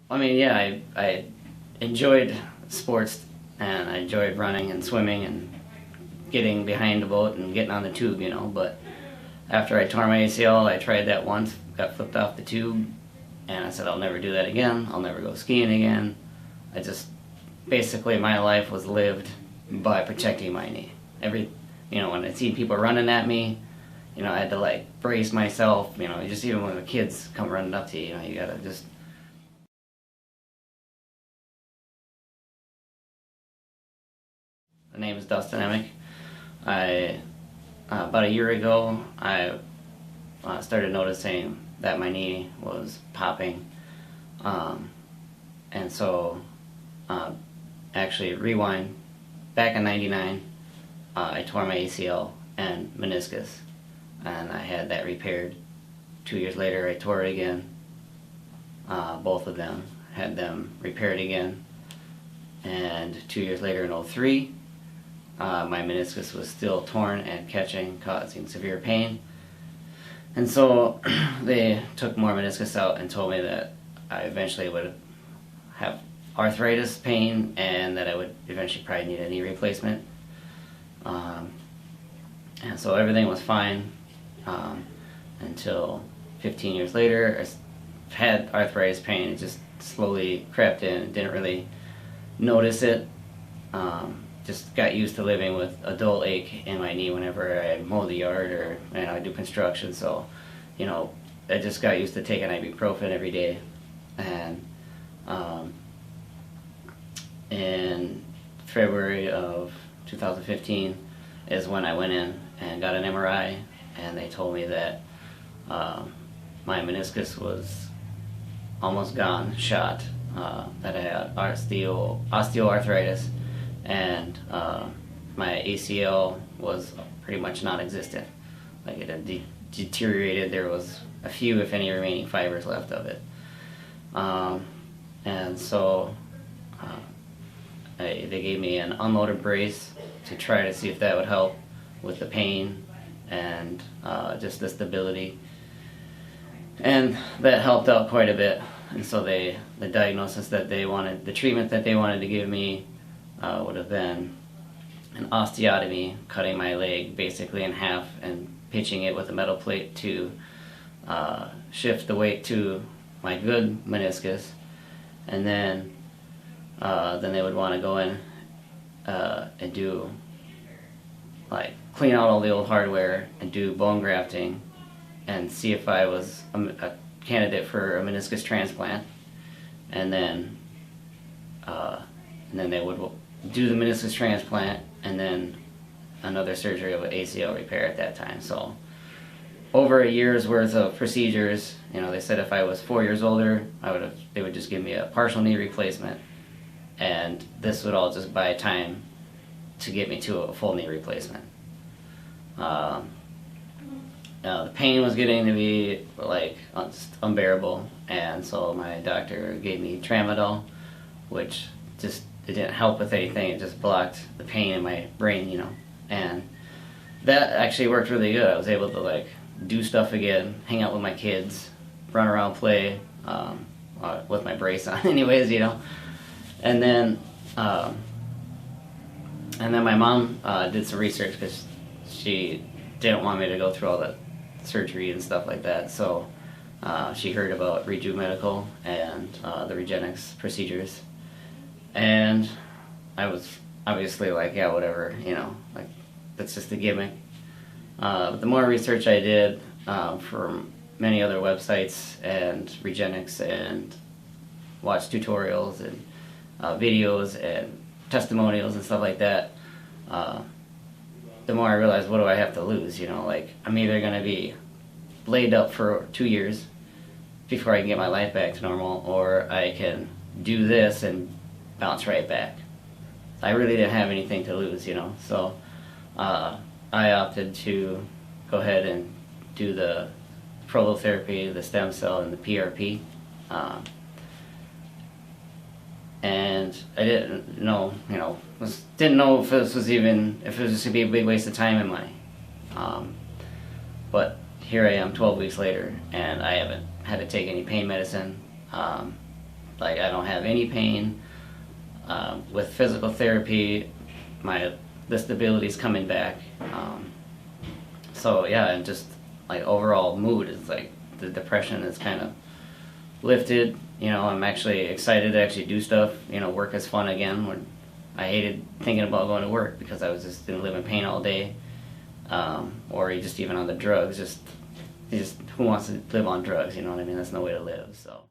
I mean, yeah, I enjoyed sports, and I enjoyed running and swimming and getting behind the boat and getting on the tube, but after I tore my ACL, I tried that once, got flipped off the tube, and I said I'll never do that again, I'll never go skiing again. I just, basically my life was lived by protecting my knee. When I see people running at me, I had to like brace myself, just even when the kids come running up to you, you gotta just... The name is Dustin Emick. About a year ago, I started noticing that my knee was popping, and so actually rewind, back in '99, I tore my ACL and meniscus, and I had that repaired. 2 years later, I tore it again. Both of them, had them repaired again, and 2 years later in '03, my meniscus was still torn and catching, causing severe pain. And so they took more meniscus out and told me that I eventually would have arthritis pain and that I would eventually probably need a knee replacement. And so everything was fine until 15 years later. I had arthritis pain. It just slowly crept in. Didn't really notice it. Just got used to living with a dull ache in my knee whenever I mow the yard or I do construction. So, I just got used to taking ibuprofen every day. And in February of 2015 is when I went in and got an MRI, and they told me that my meniscus was almost gone, shot, that I had osteoarthritis, and my ACL was pretty much non-existent. Like, it had deteriorated. There was a few, if any, remaining fibers left of it. And so they gave me an unloaded brace to try to see if that would help with the pain and just the stability. And that helped out quite a bit. And so the diagnosis that they wanted, the treatment that they wanted to give me would have been an osteotomy, cutting my leg basically in half and pitching it with a metal plate to shift the weight to my good meniscus, and then they would want to go in and do, like, clean out all the old hardware and do bone grafting and see if I was a candidate for a meniscus transplant, and then they would do the meniscus transplant and then another surgery of an ACL repair at that time. So over a year's worth of procedures. They said if I was 4 years older, they would just give me a partial knee replacement, and this would all just buy time to get me to a full knee replacement. The pain was getting to be like just unbearable, and so my doctor gave me tramadol, which it didn't help with anything. It just blocked the pain in my brain, and that actually worked really good. I was able to like do stuff again, hang out with my kids, run around, play with my brace on, anyways, And then my mom did some research because she didn't want me to go through all that surgery and stuff like that. So she heard about Rejuv Medical and the Regenix procedures, and I was obviously like, yeah, whatever, like that's just a gimmick. But the more research I did from many other websites and Regenix, and watched tutorials and videos and testimonials and stuff like that, the more I realized, what do I have to lose? Like, I'm either going to be laid up for 2 years before I can get my life back to normal, or I can do this and bounce right back. I really didn't have anything to lose, so I opted to go ahead and do the prolotherapy, the stem cell, and the PRP. And I didn't know, didn't know if this was even, if it was just going to be a big waste of time and money. But here I am 12 weeks later, and I haven't had to take any pain medicine. Like, I don't have any pain. With physical therapy, the stability's coming back. So yeah, and just like overall mood is like, the depression is kind of lifted. You know, I'm actually excited to actually do stuff. You know, work is fun again. When I hated thinking about going to work because I was just gonna live in pain all day, or just even on the drugs. Just who wants to live on drugs? You know what I mean? That's no way to live. So.